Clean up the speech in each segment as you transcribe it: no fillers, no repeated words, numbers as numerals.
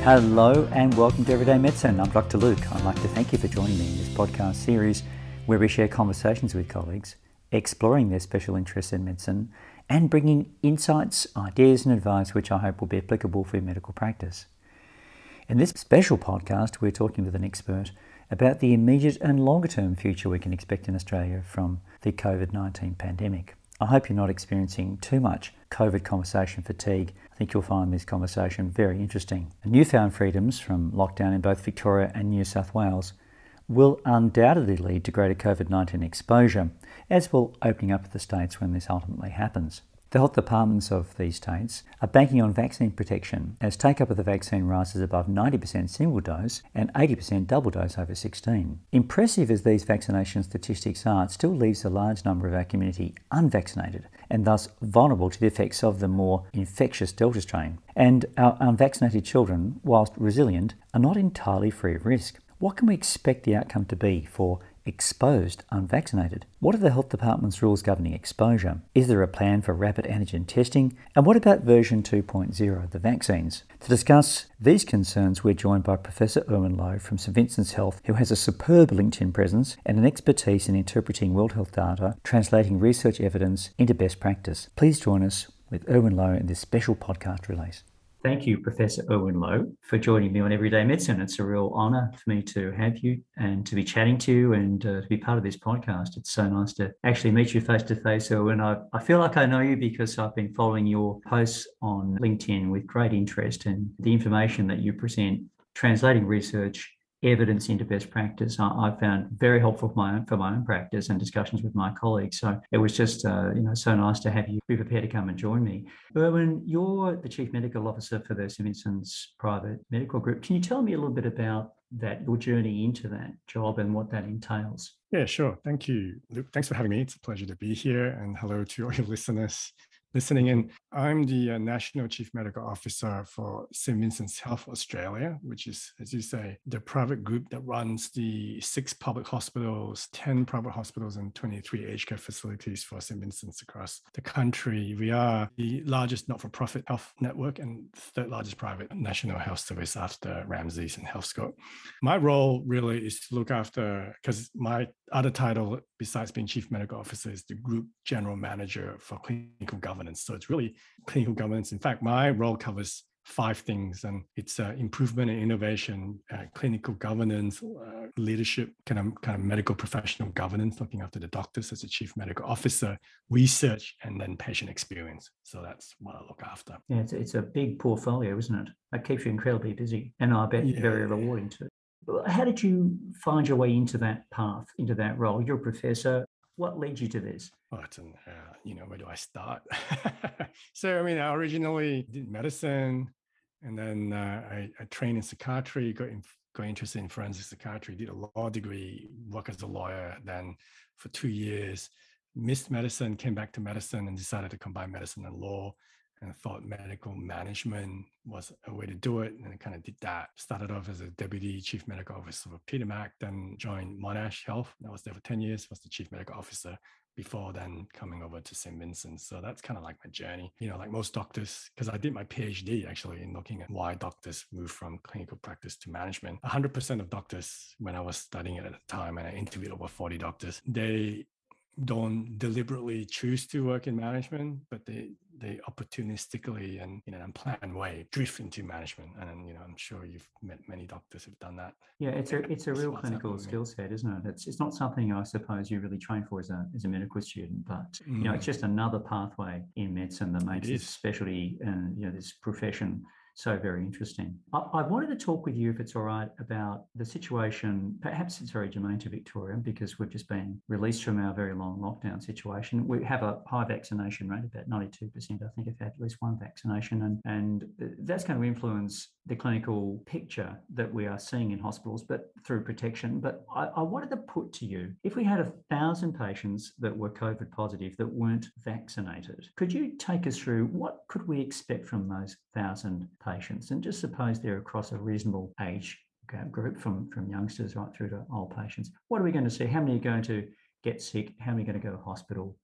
Hello and welcome to Everyday Medicine. I'm Dr. Luke. I'd like to thank you for joining me in this podcast series where we share conversations with colleagues, exploring their special interests in medicine and bringing insights, ideas and advice which I hope will be applicable for your medical practice. In this special podcast, we're talking with an expert about the immediate and longer term future we can expect in Australia from the COVID-19 pandemic. I hope you're not experiencing too much COVID conversation fatigue. I think you'll find this conversation very interesting. Newfound freedoms from lockdown in both Victoria and New South Wales will undoubtedly lead to greater COVID-19 exposure, as will opening up of the states when this ultimately happens. The health departments of these states are banking on vaccine protection as take-up of the vaccine rises above 90% single dose and 80% double dose over 16. Impressive as these vaccination statistics are, it still leaves a large number of our community unvaccinated and thus vulnerable to the effects of the more infectious Delta strain. And our unvaccinated children, whilst resilient, are not entirely free of risk. What can we expect the outcome to be for exposed unvaccinated? What are the health department's rules governing exposure? Is there a plan for rapid antigen testing? And what about version 2.0 of the vaccines? To discuss these concerns, we're joined by Professor Erwin Loh from St Vincent's Health, who has a superb LinkedIn presence and an expertise in interpreting World Health data, translating research evidence into best practice. Please join us with Erwin Loh in this special podcast release. Thank you, Professor Erwin Loh, for joining me on Everyday Medicine. It's a real honour for me to have you and to be chatting to you and to be part of this podcast. It's so nice to actually meet you face to face, Erwin. I feel like I know you because I've been following your posts on LinkedIn with great interest, and the information that you present, translating research evidence into best practice, I found very helpful for my own practice and discussions with my colleagues. So it was just so nice to have you be prepared to come and join me. Erwin, you're the Chief Medical Officer for the St Vincent's Private Medical Group. Can you tell me a little bit about that, your journey into that job and what that entails? Yeah, sure. Thank you, Luke. Thanks for having me. It's a pleasure to be here, and hello to all your listeners listening in. I'm the National Chief Medical Officer for St Vincent's Health Australia, which is, as you say, the private group that runs the 6 public hospitals, 10 private hospitals, and 23 aged care facilities for St Vincent's across the country. We are the largest not-for-profit health network and third largest private national health service after Ramsay's and Healthscope. My role really is to look after, because my other title besides being Chief Medical Officer is the Group General Manager for Clinical Governance. So it's really clinical governance. In fact, my role covers 5 things, and it's improvement and innovation, clinical governance, leadership, kind of medical professional governance, looking after the doctors as a chief medical officer, research, and then patient experience. So that's what I look after. Yeah, it's a big portfolio, isn't it? It keeps you incredibly busy, and I bet very rewarding too. How did you find your way into that path, into that role? You're a professor. What led you to this? Where do I start? So, I originally did medicine, and then I trained in psychiatry, got interested in forensic psychiatry, did a law degree, worked as a lawyer, then for 2 years, missed medicine, came back to medicine and decided to combine medicine and law, and thought medical management was a way to do it. And I kind of did that. Started off as a deputy chief medical officer for Peter Mac, then joined Monash Health. I was there for 10 years, was the chief medical officer before then coming over to St Vincent. So that's kind of like my journey. Like most doctors, because I did my PhD actually in looking at why doctors move from clinical practice to management. 100% of doctors, when I was studying it at the time, and I interviewed over 40 doctors, they don't deliberately choose to work in management, but they opportunistically and in an unplanned way drift into management. And I'm sure you've met many doctors who've done that. Yeah, it's a real clinical skill set, isn't it? It's not something I suppose you really train for as a medical student, but it's just another pathway in medicine that makes this specialty and this profession so very interesting. I wanted to talk with you, if it's all right, about the situation. Perhaps it's very germane to Victoria because we've just been released from our very long lockdown situation. We have a high vaccination rate, about 92%, I think, have had at least one vaccination. And that's going to influence the clinical picture that we are seeing in hospitals, but through protection. But I wanted to put to you, if we had 1,000 patients that were COVID positive that weren't vaccinated, could you take us through what could we expect from those 1,000 patients? And just suppose they're across a reasonable age group from youngsters right through to old patients. What are we going to see? How many are going to get sick? How many are going to go to hospital?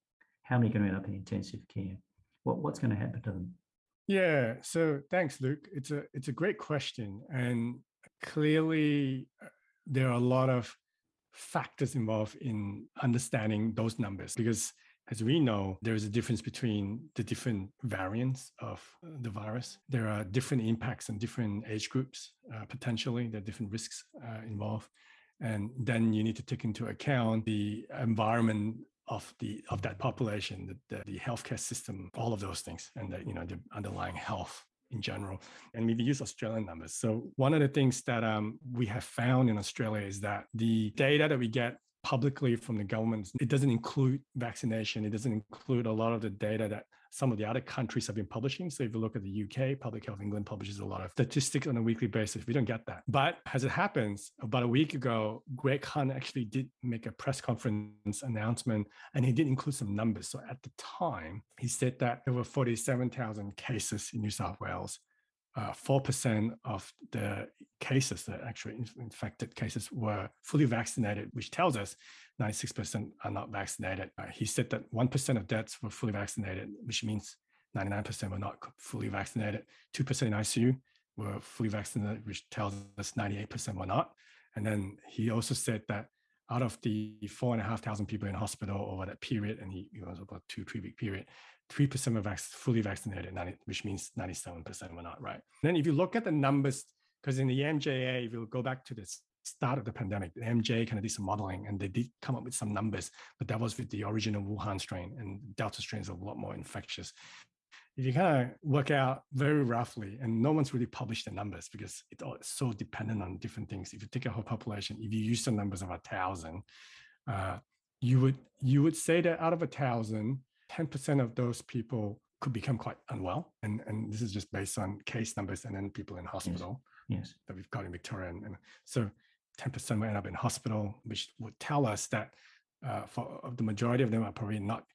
How many are going to end up in intensive care? What's going to happen to them? Yeah. So thanks, Luke. It's a great question, and clearly there are a lot of factors involved in understanding those numbers because, as we know, there is a difference between the different variants of the virus. There are different impacts on different age groups. Potentially, there are different risks involved, and then you need to take into account the environment of that population, the healthcare system, all of those things, and the underlying health in general. And we use Australian numbers. So one of the things that we have found in Australia is that the data that we get publicly from the government, it doesn't include vaccination. It doesn't include a lot of the data that some of the other countries have been publishing. So if you look at the UK, Public Health England publishes a lot of statistics on a weekly basis. We don't get that. But as it happens, about a week ago, Greg Hunt actually did make a press conference announcement, and he did include some numbers. So at the time, he said that there were 47,000 cases in New South Wales. 4% of the cases, the actually infected cases, were fully vaccinated, which tells us 96% are not vaccinated. He said that 1% of deaths were fully vaccinated, which means 99% were not fully vaccinated. 2% in ICU were fully vaccinated, which tells us 98% were not. And then he also said that out of the 4,500 people in hospital over that period, and he was about 2-3 week period, 3% were fully vaccinated, which means 97% were not, right? Then if you look at the numbers, because in the MJA, if you go back to the start of the pandemic, the MJ kind of did some modeling and they did come up with some numbers, but that was with the original Wuhan strain, and Delta strains are a lot more infectious. If you kind of work out very roughly, and no one's really published the numbers because it's so dependent on different things. If you take a whole population, if you use the numbers of 1,000, you would say that out of 1,000, 10% of those people could become quite unwell. And this is just based on case numbers and then people in hospital. Yes. That we've got in Victoria. And so 10% might end up in hospital, which would tell us that for the majority of them are probably not.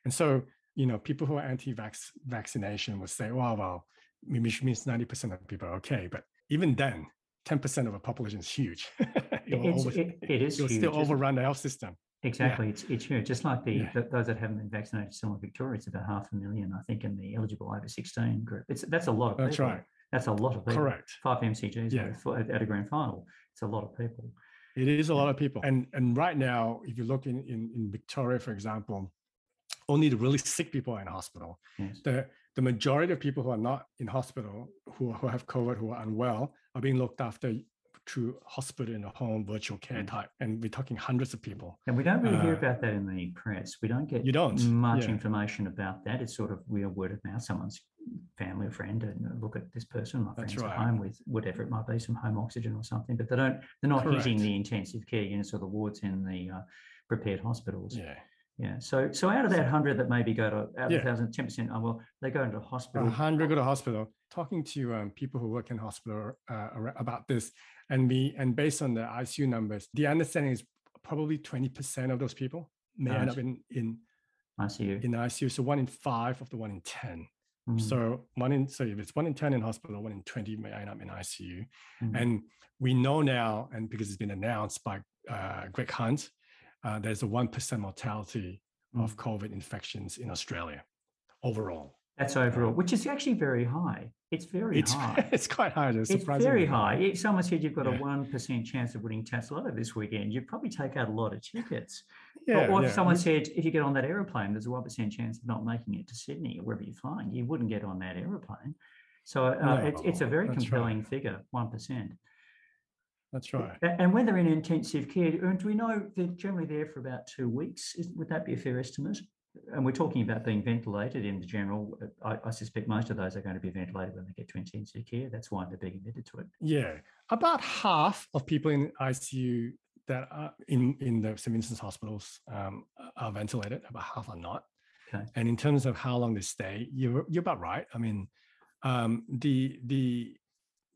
And so, people who are anti-vaccination would say, well, which means 90% of people are okay. But even then, 10% of a population is huge. It is huge. Still overrun the health system. Exactly. Yeah. It's huge. Just like those that haven't been vaccinated still in Victoria, it's about 500,000, I think, in the eligible over 16 group. That's a lot of people. That's right. That's a lot of people. Correct. 5 MCGs at a grand final. It's a lot of people. It is a lot of people. And right now, if you look in Victoria, for example, only the really sick people are in hospital. Yes. The majority of people who are not in hospital, who have COVID, who are unwell, are being looked after through hospital in a home virtual care type. And we're talking hundreds of people. And we don't really hear about that in the press. We don't get much information about that. It's sort of word of mouth. Someone's family or friend, and look at this person, my friend's at home with whatever it might be, some home oxygen or something, but they're not hitting the intensive care units or the wards in the prepared hospitals. Yeah. So out of that 100 that maybe go to, out of 1,000, 10%, they go into hospital. 100 go to hospital. Talking to people who work in hospital about this, and based on the ICU numbers, the understanding is probably 20% of those people may end up in ICU. In ICU. So 1 in 5 of the 1 in 10. So if it's 1 in 10 in hospital, 1 in 20 may end up in ICU. And we know now, and because it's been announced by Greg Hunt, there's a 1% mortality of COVID infections in Australia overall. That's overall, which is actually very high. It's high. It's quite high. It's very high. If someone said you've got a 1% chance of winning Tassilotto this weekend, you'd probably take out a lot of tickets. Or if someone said, if you get on that aeroplane, there's a 1% chance of not making it to Sydney or wherever you're flying, you wouldn't get on that aeroplane. So it's a very compelling figure, 1%. That's right. And when they're in intensive care, do we know they're generally there for about 2 weeks? Would that be a fair estimate? And we're talking about being ventilated in the general. I suspect most of those are going to be ventilated when they get to intensive care. That's why they're being admitted to it. Yeah. About half of people in ICU that are in the St Vincent hospitals are ventilated. About half are not. Okay. And in terms of how long they stay, you're about right. I mean,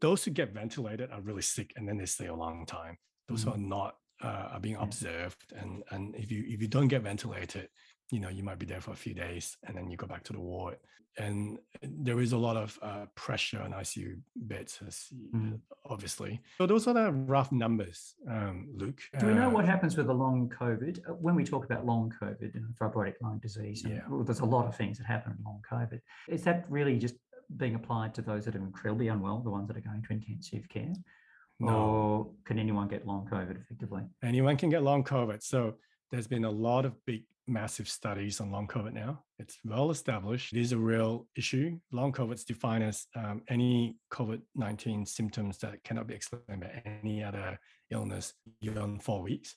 those who get ventilated are really sick and then they stay a long time. Those who are not are being observed. And if you don't get ventilated, you might be there for a few days and then you go back to the ward. And there is a lot of pressure on ICU beds, obviously. So those are the rough numbers, Luke. Do we know what happens with the long COVID? When we talk about long COVID, fibrotic lung disease, well, there's a lot of things that happen in long COVID. Is that really just being applied to those that are incredibly unwell, the ones that are going to intensive care? No. Or can anyone get long COVID effectively? Anyone can get long COVID. So there's been a lot of big, massive studies on long COVID now. It's well established. It is a real issue. Long COVID is defined as any COVID-19 symptoms that cannot be explained by any other illness beyond 4 weeks.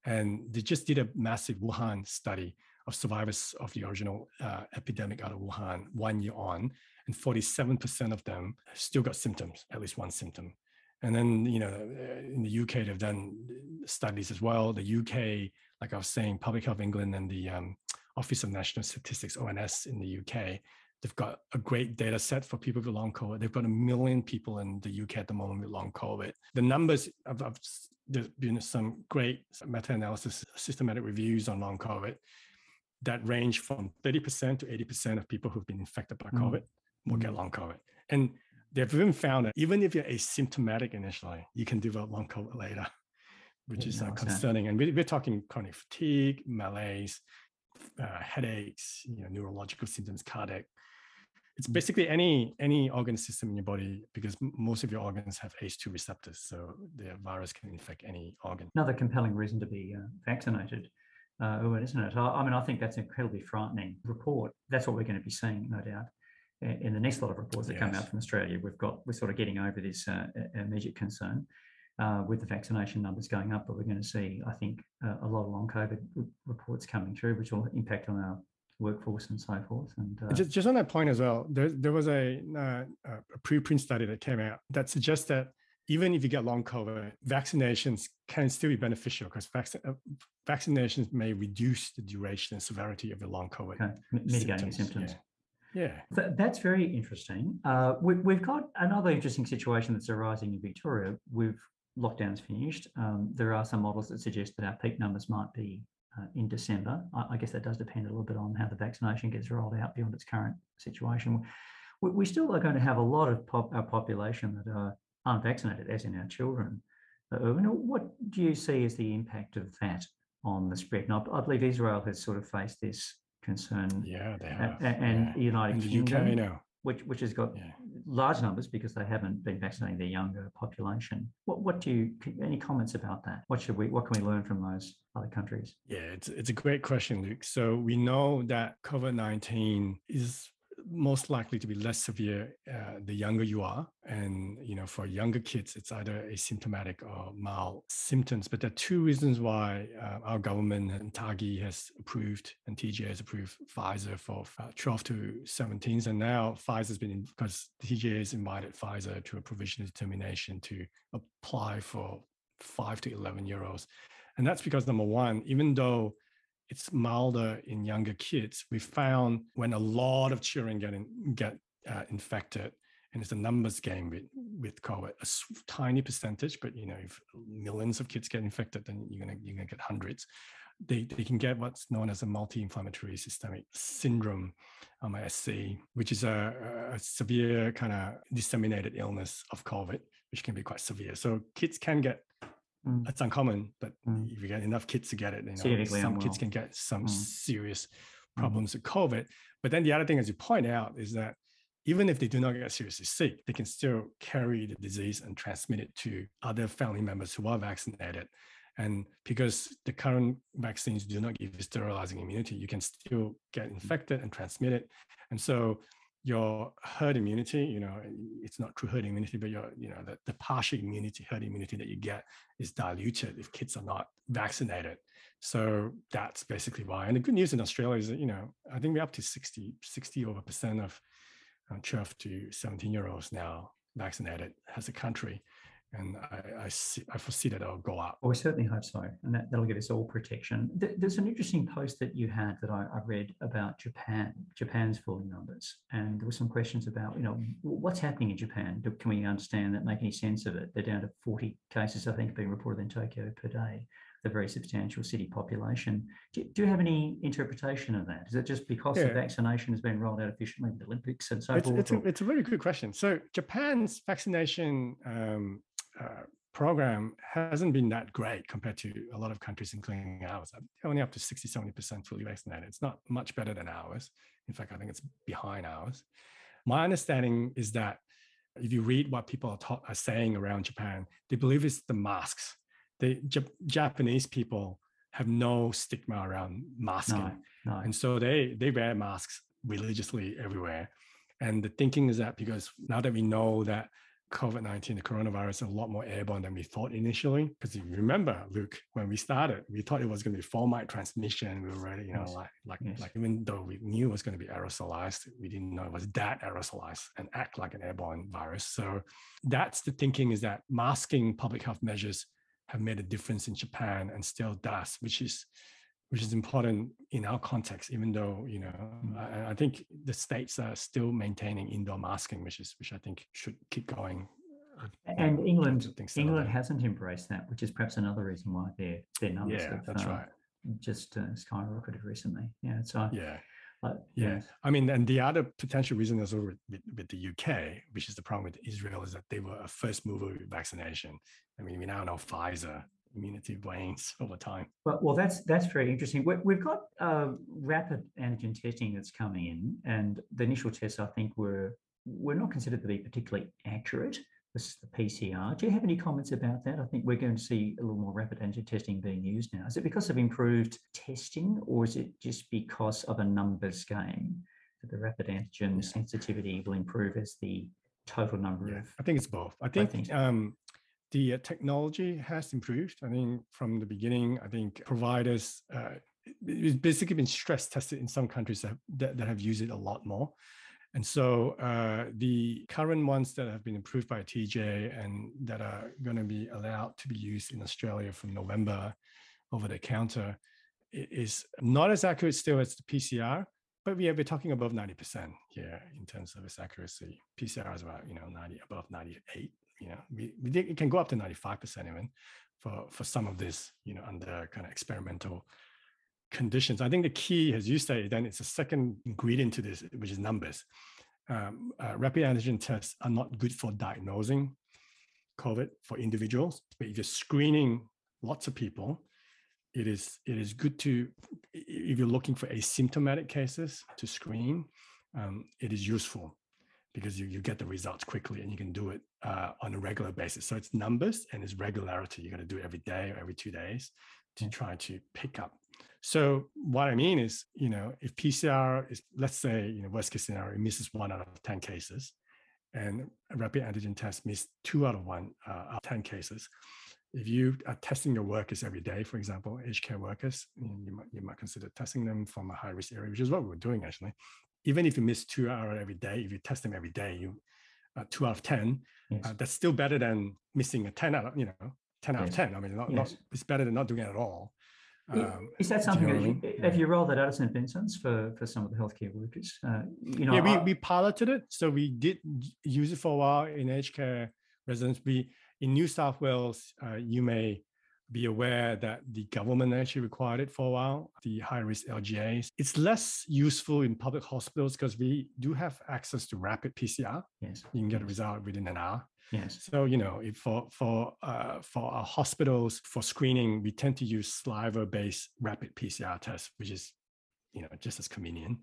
And they just did a massive Wuhan study of survivors of the original epidemic out of Wuhan 1 year on, and 47% of them still got symptoms, at least one symptom. And then, in the UK, they've done studies as well. The UK, like I was saying, Public Health England and the Office of National Statistics, ONS in the UK, they've got a great data set for people with long COVID. They've got 1 million people in the UK at the moment with long COVID. The numbers, there's been some great meta-analysis, systematic reviews on long COVID that range from 30% to 80% of people who've been infected by COVID will get long COVID. And they've even found that even if you're asymptomatic initially, you can develop long COVID later, which is concerning. And we're talking chronic fatigue, malaise, headaches, neurological symptoms, cardiac. It's basically any organ system in your body, because most of your organs have ACE2 receptors, so the virus can infect any organ. Another compelling reason to be vaccinated, isn't it? I think that's an incredibly frightening report. That's what we're going to be seeing, no doubt, in the next lot of reports that come out from Australia. We're sort of getting over this immediate concern with the vaccination numbers going up, but we're going to see, I think, a lot of long COVID reports coming through, which will impact on our workforce and so forth. And just on that point as well, there was a preprint study that came out that suggests that even if you get long COVID, vaccinations can still be beneficial, because vaccinations may reduce the duration and severity of the long COVID mitigating symptoms. Yeah. That's very interesting. We've got another interesting situation that's arising in Victoria. Lockdown's finished. There are some models that suggest that our peak numbers might be in December. I guess that does depend a little bit on how the vaccination gets rolled out beyond its current situation. We still are going to have a lot of our population that are unvaccinated, as in our children. Erwin, what do you see as the impact of that on the spread? And I believe Israel has sort of faced this concern. Yeah, they have. And the United Kingdom, UK now, which has got large numbers because they haven't been vaccinating their younger population. Any comments about that? What can we learn from those other countries? Yeah, it's a great question, Luke. So we know that COVID-19 is most likely to be less severe the younger you are. And, for younger kids, it's either asymptomatic or mild symptoms. But there are two reasons why our government and TAGI has approved, and TGA has approved Pfizer for 12 to 17s. And now Pfizer's been, because TGA has invited Pfizer to a provisional determination to apply for 5 to 11-year-olds. And that's because, number one, even though it's milder in younger kids, we found when a lot of children get infected, and it's a numbers game with COVID, a tiny percentage, but if millions of kids get infected, then you're gonna get hundreds. They can get what's known as a multi-inflammatory systemic syndrome, MIS-C, which is a severe kind of disseminated illness of COVID, which can be quite severe. So kids can get. It's uncommon, but if you get enough kids to get it, some kids can get some serious problems with COVID. But then the other thing, as you point out, is that even if they do not get seriously sick, they can still carry the disease and transmit it to other family members who are vaccinated. And because the current vaccines do not give you sterilizing immunity, you can still get infected and transmit it. And so your herd immunity, it's not true herd immunity, but the partial immunity, herd immunity that you get is diluted if kids are not vaccinated. So that's basically why. And the good news in Australia is that, I think we're up to 60% of 12 to 17-year-olds now vaccinated as a country. And I foresee that it'll go up. Well, we certainly hope so. And that'll give us all protection. There's an interesting post that you had that I read about Japan's falling numbers. And there were some questions about, what's happening in Japan? Can we understand that, make any sense of it? They're down to 40 cases, I think, being reported in Tokyo per day. A very substantial city population. Do you have any interpretation of that? Is it just because the vaccination has been rolled out efficiently with the Olympics and so forth? It's a very good question. So Japan's vaccination program hasn't been that great compared to a lot of countries, including ours. Only up to 60-70% fully vaccinated. It's not much better than ours. In fact, I think it's behind ours. My understanding is that if you read what people are saying around Japan, they believe it's the masks. The Japanese people have no stigma around masking. No. And so they wear masks religiously everywhere. And the thinking is that because now that we know that COVID-19, the coronavirus, is a lot more airborne than we thought initially. Because if you remember, Luke, when we started, we thought it was going to be fomite transmission. We were already, like even though we knew it was going to be aerosolized, we didn't know it was that aerosolized and act like an airborne virus. So that's the thinking, is that masking public health measures have made a difference in Japan and still does, which is important in our context, even though, I think the states are still maintaining indoor masking, which I think should keep going. And England hasn't embraced that, which is perhaps another reason why their numbers have that's right. just skyrocketed recently. I mean, and the other potential reason is with the UK, which is the problem with Israel, is that they were a first mover with vaccination. I mean, we now know Pfizer immunity wanes over time. Well, that's very interesting. We've got rapid antigen testing that's coming in, and the initial tests, I think, were not considered to be particularly accurate. This is the PCR. Do you have any comments about that? I think we're going to see a little more rapid antigen testing being used now. Is it because of improved testing, or is it just because of a numbers game that the rapid antigen sensitivity will improve as the total number of... I think it's both. I think the technology has improved. I think from the beginning, I think providers, it's basically been stress tested in some countries that have used it a lot more. And so the current ones that have been approved by TJ and that are going to be allowed to be used in Australia from November over the counter is not as accurate still as the PCR, but we're talking above 90% here in terms of its accuracy. PCR is about 90, above 98. It can go up to 95% even for some of this, under kind of experimental conditions. I think the key, as you say, then it's a second ingredient to this, which is numbers. Rapid antigen tests are not good for diagnosing COVID for individuals, but if you're screening lots of people, it is good to, if you're looking for asymptomatic cases to screen, it is useful because you get the results quickly and you can do it on a regular basis. So it's numbers and it's regularity. You got to do it every day or every 2 days to try to pick up. So what I mean is, if PCR is, let's say, worst case scenario, it misses 1 out of 10 cases, and a rapid antigen test missed 2 out of 10 cases. If you are testing your workers every day, for example, aged care workers, you might consider testing them from a high-risk area, which is what we're doing actually. Even if you miss 2 hours every day, if you test them every day, 2 out of 10, that's still better than missing a 10 out of 10 out of 10. I mean, it's better than not doing it at all. Is that something have you rolled that out at St Vincent's for some of the healthcare workers? We piloted it, so we did use it for a while in aged care residents. In New South Wales, you may be aware that the government actually required it for a while, the high-risk LGAs. It's less useful in public hospitals because we do have access to rapid PCR. Yes. You can get a result within an hour. Yes. So, if for our hospitals, for screening, we tend to use saliva-based rapid PCR tests, which is, just as convenient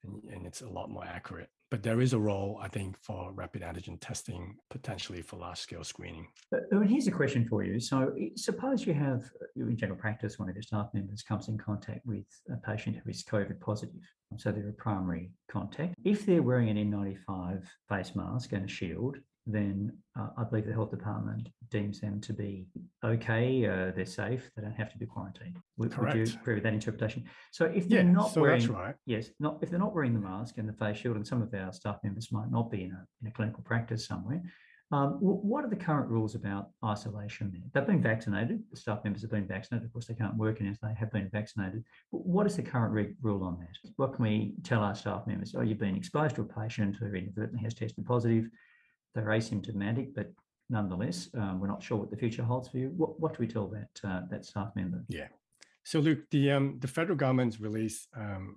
and it's a lot more accurate. But there is a role, I think, for rapid antigen testing, potentially for large-scale screening. Here's a question for you. So suppose you have, in general practice, one of your staff members comes in contact with a patient who is COVID positive. So they're a primary contact. If they're wearing an N95 face mask and a shield, then I believe the health department deems them to be okay, they're safe, they don't have to be quarantined. Would you agree with that interpretation? So if they're not wearing, that's right. Yes, if they're not wearing the mask and the face shield, and some of our staff members might not be in a clinical practice somewhere, what are the current rules about isolation there? They've been vaccinated, the staff members have been vaccinated, of course they can't work unless they have been vaccinated. But what is the current rule on that? What can we tell our staff members? You've been exposed to a patient who inadvertently has tested positive, they're asymptomatic, but nonetheless, we're not sure what the future holds for you. What do we tell that staff member? Yeah. So, Luke, the federal government's released kind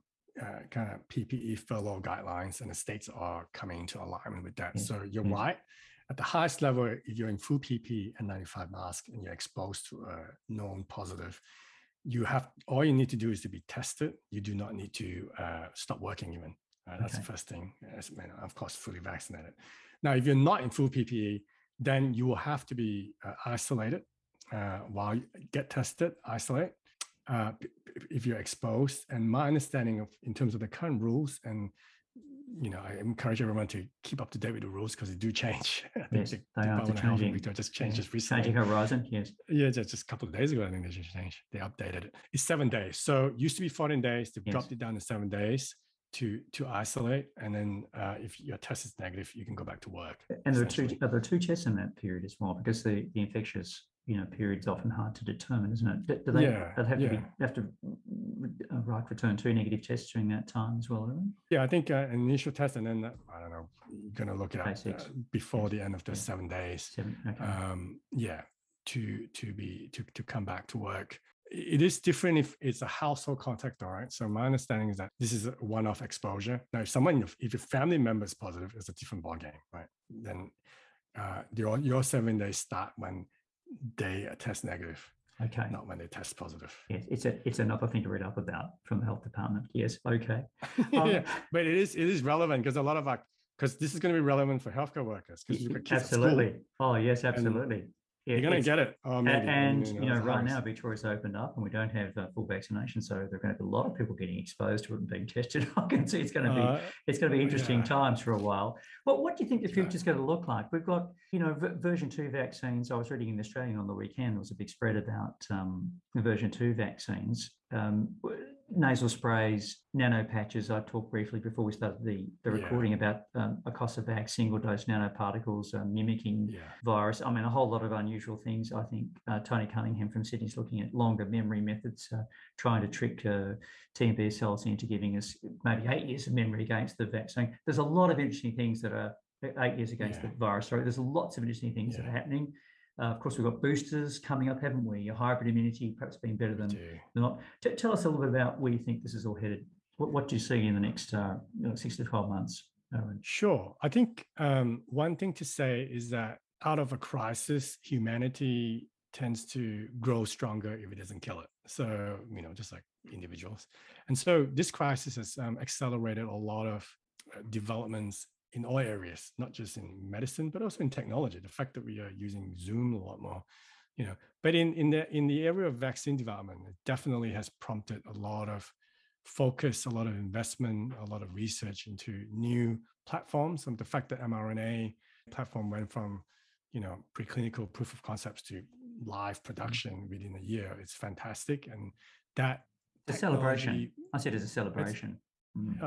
of PPE furlough guidelines, and the states are coming into alignment with that. Yes. So you're right. At the highest level, if you're in full PPE and 95 mask and you're exposed to a known positive, all you need to do is to be tested. You do not need to stop working even. That's the first thing. Of course, fully vaccinated. Now, if you're not in full PPE, then you will have to be isolated while you get tested, isolate if you're exposed. And my understanding in terms of the current rules, and I encourage everyone to keep up to date with the rules because they do change. I think the Department of Health in Victoria just changed this recently. Changing horizon, yes. Yeah, just a couple of days ago, I think they just changed. They updated it. It's 7 days. So it used to be 14 days. They've dropped it down to 7 days to isolate. And then if your test is negative, you can go back to work. And there are two tests in that period as well, because the infectious period's often hard to determine, isn't it? Do they have to write return 2 negative tests during that time as well? Really? Yeah, I think an initial test, and then I don't know, you're going to look it up before the end of the 7 days. To come back to work. It is different if it's a household contact, all right? So my understanding is that this is a one-off exposure. Now, if your family member is positive, it's a different ballgame, right? Then your 7 days start when they test negative, not when they test positive. Yes, it's another thing to read up about from the health department. Yes, okay. But it is relevant because a lot of because this is going to be relevant for healthcare workers because you've got kids absolutely. At school. Oh yes, absolutely. You're going to get it. Maybe. And right now Victoria's opened up and we don't have full vaccination, so there are going to be a lot of people getting exposed to it and being tested. I can see it's going to be interesting times for a while. What do you think the future's going to look like? We've got version 2 vaccines. I was reading in the Australian on the weekend. There was a big spread about version 2 vaccines. Nasal sprays, nano patches. I talked briefly before we started the recording about Icosavac, single-dose nanoparticles mimicking virus. I mean, a whole lot of unusual things. I think Tony Cunningham from Sydney is looking at longer memory methods, trying to trick T and B cells into giving us maybe 8 years of memory against the vaccine. There's a lot of interesting things that are 8 years against the virus. Sorry, there's lots of interesting things that are happening. Of course, we've got boosters coming up, haven't we? Your hybrid immunity perhaps being better than not. Tell us a little bit about where you think this is all headed. What do you see in the next 6 to 12 months, Erwin? Sure. I think one thing to say is that out of a crisis, humanity tends to grow stronger if it doesn't kill it. So, just like individuals. And so this crisis has accelerated a lot of developments in all areas, not just in medicine, but also in technology. The fact that we are using Zoom a lot more, But in the area of vaccine development, it definitely has prompted a lot of focus, a lot of investment, a lot of research into new platforms. And the fact that mRNA platform went from, preclinical proof of concepts to live production within a year, it's fantastic. And that a celebration. I said it's a celebration.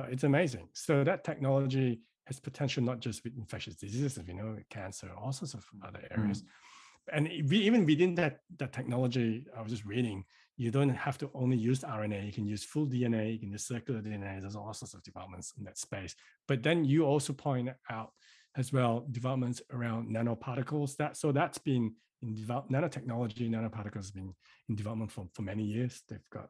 It's amazing. So that technology has potential not just with infectious diseases, cancer, all sorts of other areas. And even within that technology, I was just reading, you don't have to only use RNA. You can use full DNA, you can use circular DNA. There's all sorts of developments in that space. But then you also point out as well developments around nanoparticles. That's been in nanotechnology, nanoparticles has been in development for many years. They've got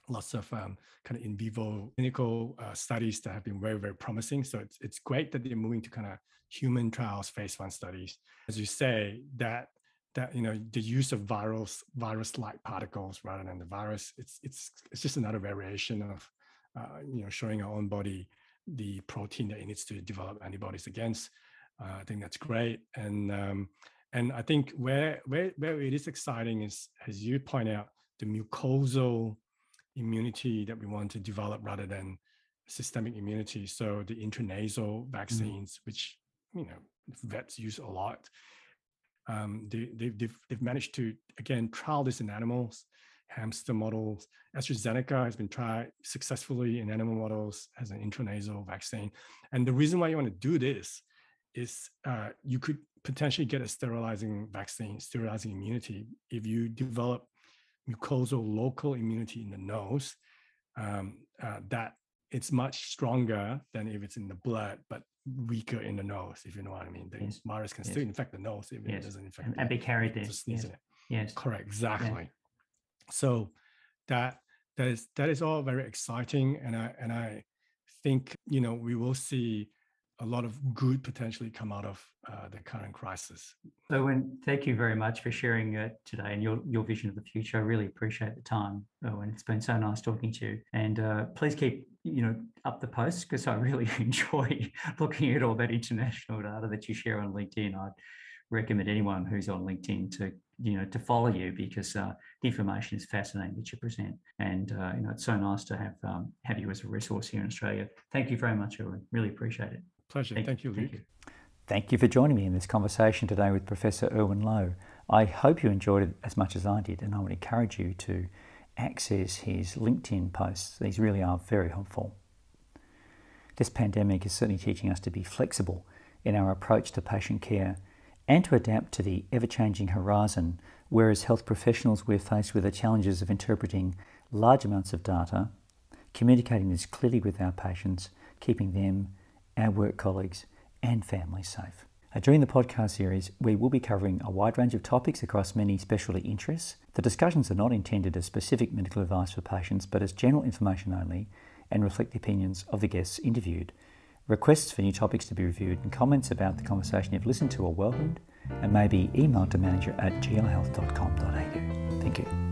lots of kind of in vivo clinical studies that have been very, very promising. So it's great that they're moving to kind of human trials, phase 1 studies. As you say, that the use of virus-like particles rather than the virus, it's just another variation of showing our own body the protein that it needs to develop antibodies against. I think that's great. And I think where it is exciting is, as you point out, the mucosal immunity that we want to develop rather than systemic immunity. So the intranasal vaccines, which vets use a lot, they've managed to again trial this in animals, hamster models. AstraZeneca has been tried successfully in animal models as an intranasal vaccine. And the reason why you want to do this is you could potentially get a sterilizing vaccine, sterilizing immunity, if you develop mucosal local immunity in the nose, that it's much stronger than if it's in the blood, but weaker in the nose, if you know what I mean. The virus can still infect the nose if it doesn't infect and be carried there. Yes, correct, exactly. So that is all very exciting, and I think we will see a lot of good potentially come out of the current crisis. Erwin, thank you very much for sharing today and your vision of the future. I really appreciate the time, Erwin. It's been so nice talking to you. And please keep up the posts, because I really enjoy looking at all that international data that you share on LinkedIn. I'd recommend anyone who's on LinkedIn to follow you, because the information is fascinating that you present. And it's so nice to have you as a resource here in Australia. Thank you very much, Erwin. Really appreciate it. Pleasure. Thank you, Luke. Thank you for joining me in this conversation today with Professor Erwin Loh. I hope you enjoyed it as much as I did, and I would encourage you to access his LinkedIn posts. These really are very helpful. This pandemic is certainly teaching us to be flexible in our approach to patient care and to adapt to the ever-changing horizon, whereas health professionals we're faced with the challenges of interpreting large amounts of data, communicating this clearly with our patients, keeping them, our work colleagues, and families safe. During the podcast series, we will be covering a wide range of topics across many specialty interests. The discussions are not intended as specific medical advice for patients, but as general information only, and reflect the opinions of the guests interviewed. Requests for new topics to be reviewed and comments about the conversation you've listened to are welcomed, and may be emailed to manager@gihealth.com.au. Thank you.